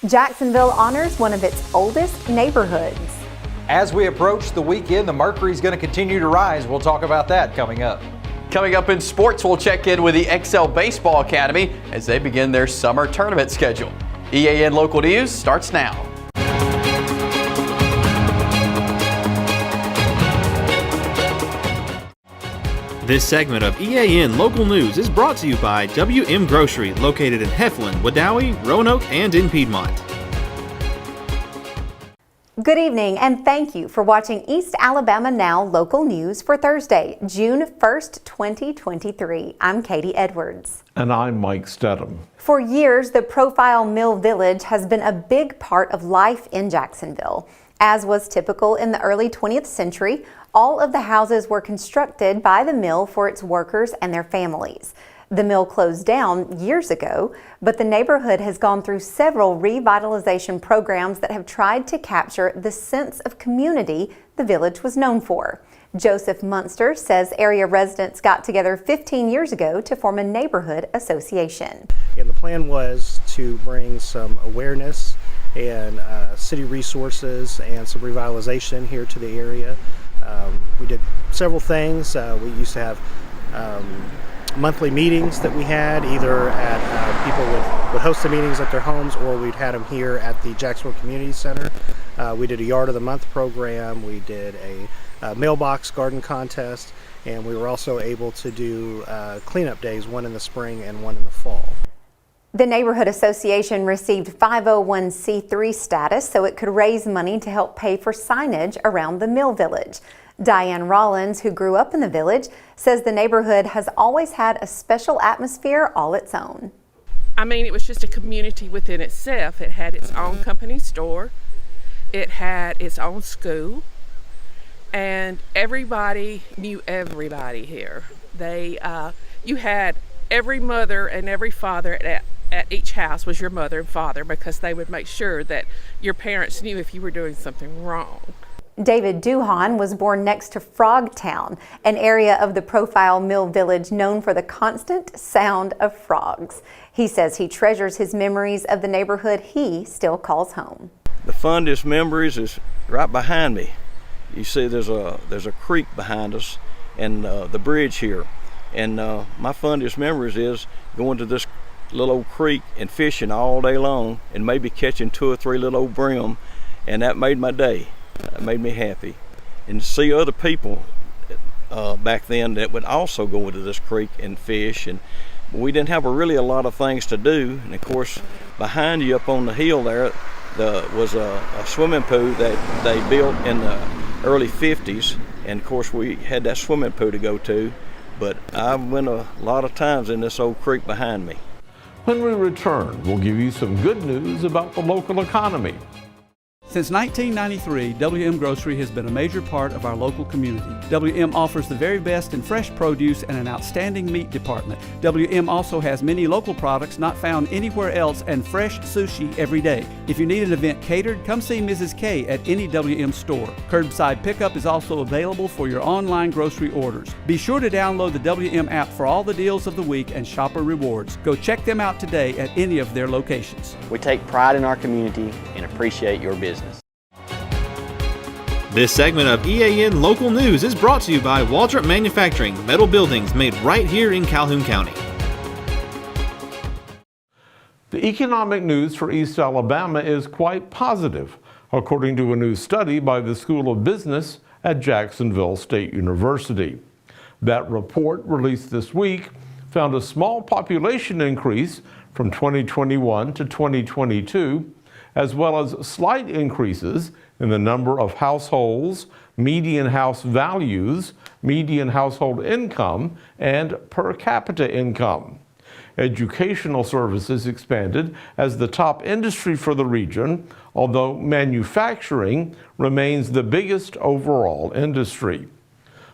Jacksonville honors one of its oldest neighborhoods. As we approach the weekend, the mercury's going to continue to rise. We'll talk about that coming up. Coming up in sports, we'll check in with the Excel Baseball Academy as they begin their summer tournament schedule. EAN Local News starts now. This segment of EAN Local News is brought to you by WM Grocery, located in Heflin, Wedowee, Roanoke, and in Piedmont. Good evening and thank you for watching East Alabama Now Local News for Thursday, June 1st, 2023. I'm Katie Edwards. And I'm Mike Stedham. For years, the Profile Mill Village has been a big part of life in Jacksonville. As was typical in the early 20th century, all of the houses were constructed by the mill for its workers and their families. The mill closed down years ago, but the neighborhood has gone through several revitalization programs that have tried to capture the sense of community the village was known for. Joseph Munster says area residents got together 15 years ago to form a neighborhood association. And the plan was to bring some awareness and city resources and some revitalization here to the area. We did several things. We used to have monthly meetings that we had, either at people would host the meetings at their homes, or we'd had them here at the Jacksonville Community Center. We did a Yard of the Month program. We did a mailbox garden contest, and we were also able to do cleanup days, one in the spring and one in the fall. The Neighborhood Association received 501c3 status so it could raise money to help pay for signage around the Mill Village. Diane Rollins, who grew up in the village, says the neighborhood has always had a special atmosphere all its own. I mean, it was just a community within itself. It had its own company store, it had its own school, and everybody knew everybody here. You had every mother and every father at each house was your mother and father, because they would make sure that your parents knew if you were doing something wrong. David Duhan was born next to Frogtown, an area of the Profile Mill Village known for the constant sound of frogs. He says he treasures his memories of the neighborhood he still calls home. The fondest memories is right behind me. You see there's a creek behind us and the bridge here. And my fondest memories is going to this little old creek and fishing all day long and maybe catching 2 or 3 little old brim, and that made my day. That made me happy. And to see other people back then that would also go into this creek and fish, and we didn't have really a lot of things to do. And of course behind you up on the hill there was a swimming pool that they built in the early 50s, and of course we had that swimming pool to go to. But I went a lot of times in this old creek behind me. When we return, we'll give you some good news about the local economy. Since 1993, WM Grocery has been a major part of our local community. WM offers the very best in fresh produce and an outstanding meat department. WM also has many local products not found anywhere else and fresh sushi every day. If you need an event catered, come see Mrs. K at any WM store. Curbside pickup is also available for your online grocery orders. Be sure to download the WM app for all the deals of the week and shopper rewards. Go check them out today at any of their locations. We take pride in our community and appreciate your business. This segment of EAN Local News is brought to you by Waldrop Manufacturing, metal buildings made right here in Calhoun County. The economic news for East Alabama is quite positive, according to a new study by the School of Business at Jacksonville State University. That report, released this week, found a small population increase from 2021 to 2022, as well as slight increases in the number of households, median house values, median household income, and per capita income. Educational services expanded as the top industry for the region, although manufacturing remains the biggest overall industry.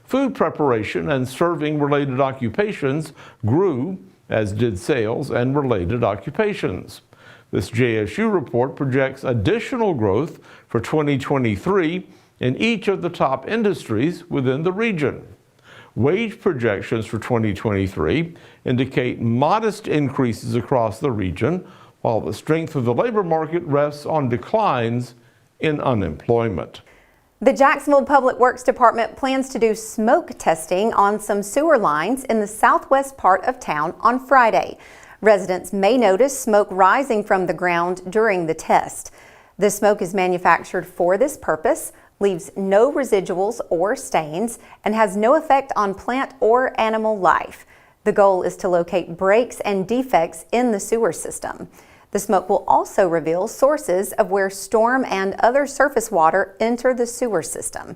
Food preparation and serving related occupations grew, as did sales and related occupations. This JSU report projects additional growth for 2023 in each of the top industries within the region. Wage projections for 2023 indicate modest increases across the region, while the strength of the labor market rests on declines in unemployment. The Jacksonville Public Works Department plans to do smoke testing on some sewer lines in the southwest part of town on Friday. Residents may notice smoke rising from the ground during the test. The smoke is manufactured for this purpose, leaves no residuals or stains, and has no effect on plant or animal life. The goal is to locate breaks and defects in the sewer system. The smoke will also reveal sources of where storm and other surface water enter the sewer system.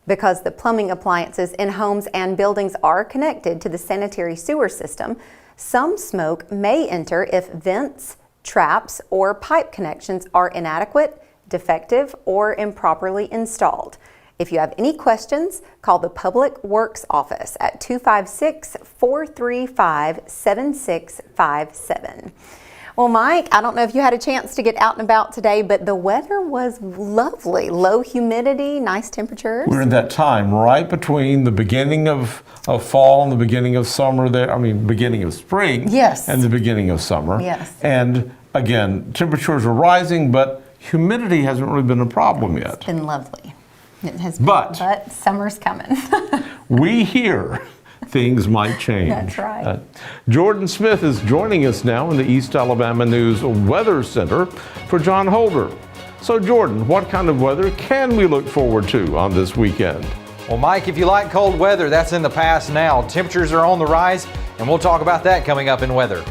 Because the plumbing appliances in homes and buildings are connected to the sanitary sewer system, some smoke may enter if vents, traps, or pipe connections are inadequate, defective, or improperly installed. If you have any questions, call the Public Works Office at 256-435-7657. Well, Mike, I don't know if you had a chance to get out and about today, but the weather was lovely. Low humidity, nice temperatures. We're in that time right between the beginning of fall and the beginning of summer there. I mean, beginning of spring. Yes. And the beginning of summer. Yes. And again, temperatures are rising, but humidity hasn't really been a problem yet. It's been lovely. It has been, But summer's coming. we hear things might change. That's right. Jordan Smith is joining us now in the East Alabama News Weather Center for John Holder. So Jordan, what kind of weather can we look forward to on this weekend? Well, Mike, if you like cold weather, that's in the past now. Temperatures are on the rise, and we'll talk about that coming up in weather.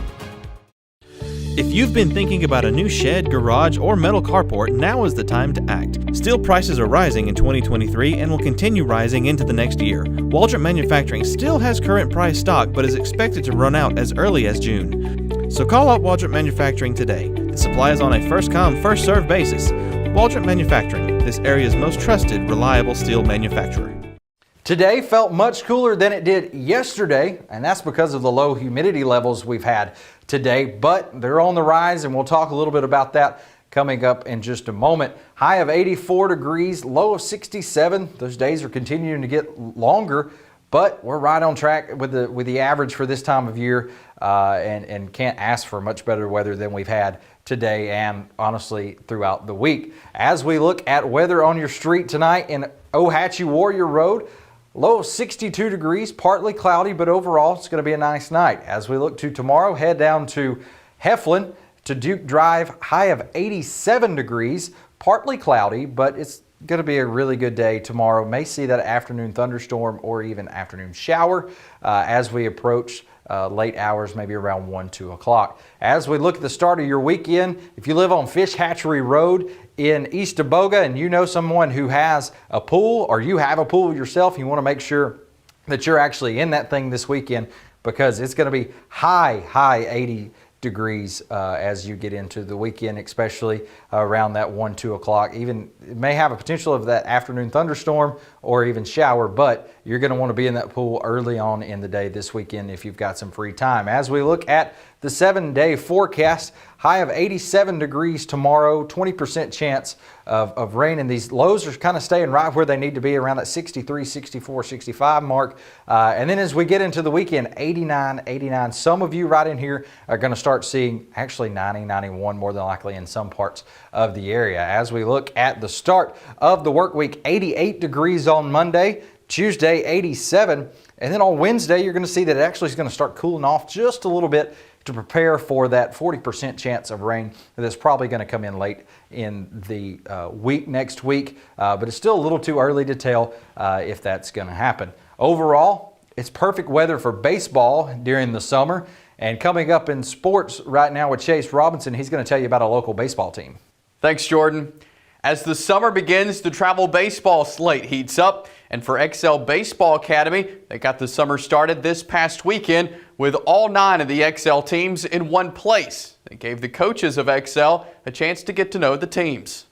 If you've been thinking about a new shed, garage, or metal carport, now is the time to act. Steel prices are rising in 2023 and will continue rising into the next year. Waldrop Manufacturing still has current price stock but is expected to run out as early as June. So call up Waldrop Manufacturing today. The supply is on a first-come, first-served basis. Waldrop Manufacturing, this area's most trusted, reliable steel manufacturer. Today felt much cooler than it did yesterday, and that's because of the low humidity levels we've had today, but they're on the rise, and we'll talk a little bit about that coming up in just a moment. High of 84 degrees, low of 67. Those days are continuing to get longer, but we're right on track with the average for this time of year, and can't ask for much better weather than we've had today and honestly throughout the week. As we look at weather on your street tonight in Ohatchee Warrior Road, low of 62 degrees, partly cloudy, but overall it's going to be a nice night. As we look to tomorrow, head down to Heflin to Duke Drive, high of 87 degrees, partly cloudy, but it's going to be a really good day tomorrow. May see that afternoon thunderstorm or even afternoon shower as we approach late hours, maybe around 1, 2 o'clock. As we look at the start of your weekend, if you live on Fish Hatchery Road in East Aboga and you know someone who has a pool or you have a pool yourself, you want to make sure that you're actually in that thing this weekend because it's going to be high 80 degrees as you get into the weekend, especially around that 1, 2 o'clock. Even it may have a potential of that afternoon thunderstorm or even shower, but you're going to want to be in that pool early on in the day this weekend if you've got some free time. As we look at the 7-day forecast, high of 87 degrees tomorrow, 20% chance of rain, and these lows are kind of staying right where they need to be around that 63, 64, 65 mark. And then as we get into the weekend, 89, 89. Some of you right in here are going to start seeing actually 90, 91 more than likely in some parts of the area. As we look at the start of the work week, 88 degrees on Monday, Tuesday 87, and then on Wednesday you're going to see that it actually is going to start cooling off just a little bit to prepare for that 40% chance of rain that's probably going to come in late in the week next week, but it's still a little too early to tell if that's going to happen. Overall, it's perfect weather for baseball during the summer, and coming up in sports right now with Chase Robinson, he's going to tell you about a local baseball team. Thanks, Jordan. As the summer begins, the travel baseball slate heats up. And for Excel Baseball Academy, they got the summer started this past weekend with all 9 of the Excel teams in one place. They gave the coaches of Excel a chance to get to know the teams.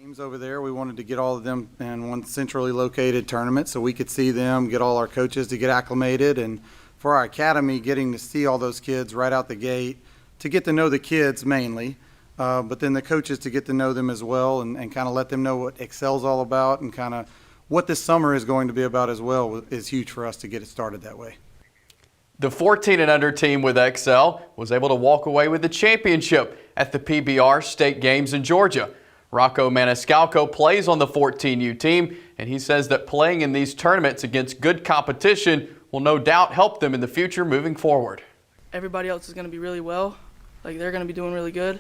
Teams over there, we wanted to get all of them in one centrally located tournament so we could see them, get all our coaches to get acclimated, and for our academy, getting to see all those kids right out the gate, to get to know the kids mainly, but then the coaches to get to know them as well and kind of let them know what Excel's all about and kind of what this summer is going to be about as well is huge for us to get it started that way. The 14 and under team with Excel was able to walk away with the championship at the PBR state games in Georgia. Rocco Maniscalco plays on the 14U team, and he says that playing in these tournaments against good competition will no doubt help them in the future moving forward. Everybody else is going to be really well, like they're going to be doing really good,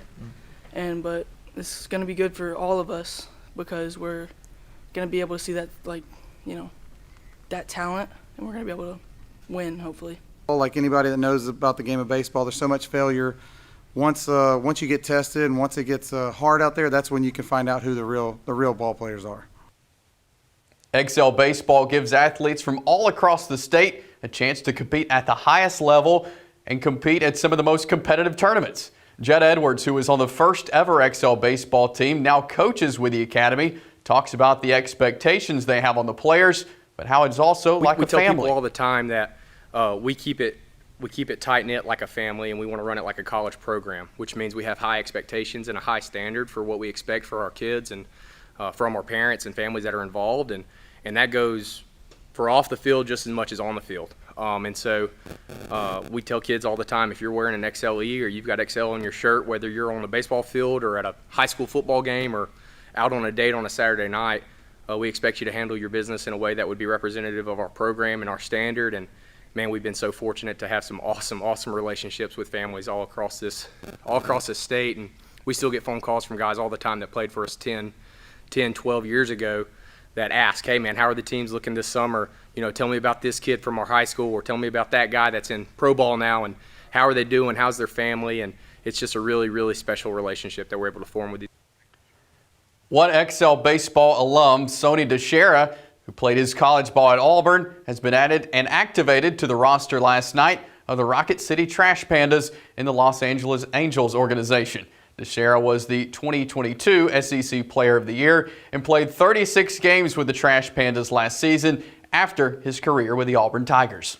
but this is going to be good for all of us because we're going to be able to see that, that talent, and we're going to be able to win, hopefully. Like anybody that knows about the game of baseball, there's so much failure. Once you get tested and once it gets hard out there, that's when you can find out who the real ball players are. Excel Baseball gives athletes from all across the state a chance to compete at the highest level and compete at some of the most competitive tournaments. Jed Edwards, who is on the first ever Excel Baseball team, now coaches with the academy, talks about the expectations they have on the players, but how it's also like a family. We tell people all the time that we keep it tight-knit like a family, and we want to run it like a college program, which means we have high expectations and a high standard for what we expect for our kids and from our parents and families that are involved, and that goes for off the field just as much as on the field. And so we tell kids all the time, if you're wearing an XLE or you've got XL on your shirt, whether you're on a baseball field or at a high school football game or out on a date on a Saturday night, we expect you to handle your business in a way that would be representative of our program and our standard. And man, we've been so fortunate to have some awesome relationships with families all across this state. And we still get phone calls from guys all the time that played for us 10, 12 years ago that ask, hey man, how are the teams looking this summer? Tell me about this kid from our high school, or tell me about that guy that's in pro ball now, and how are they doing? How's their family? And it's just a really, really special relationship that we're able to form with these. One Excel Baseball alum, Sonny DeShera, who played his college ball at Auburn, has been added and activated to the roster last night of the Rocket City Trash Pandas in the Los Angeles Angels organization. DeShera was the 2022 SEC Player of the Year and played 36 games with the Trash Pandas last season after his career with the Auburn Tigers.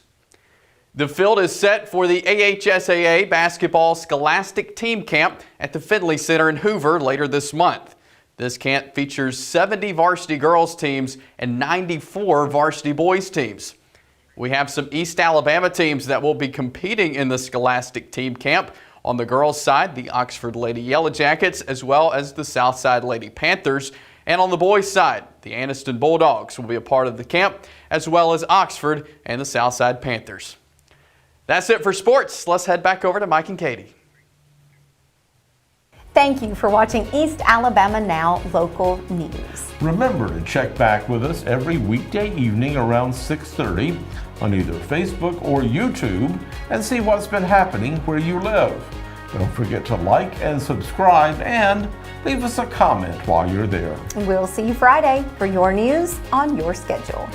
The field is set for the AHSAA Basketball Scholastic Team Camp at the Finley Center in Hoover later this month. This camp features 70 varsity girls teams and 94 varsity boys teams. We have some East Alabama teams that will be competing in the Scholastic Team Camp. On the girls' side, the Oxford Lady Yellow Jackets, as well as the Southside Lady Panthers. And on the boys' side, the Anniston Bulldogs will be a part of the camp, as well as Oxford and the Southside Panthers. That's it for sports. Let's head back over to Mike and Katie. Thank you for watching East Alabama Now Local News. Remember to check back with us every weekday evening around 6:30 on either Facebook or YouTube and see what's been happening where you live. Don't forget to like and subscribe and leave us a comment while you're there. We'll see you Friday for your news on your schedule.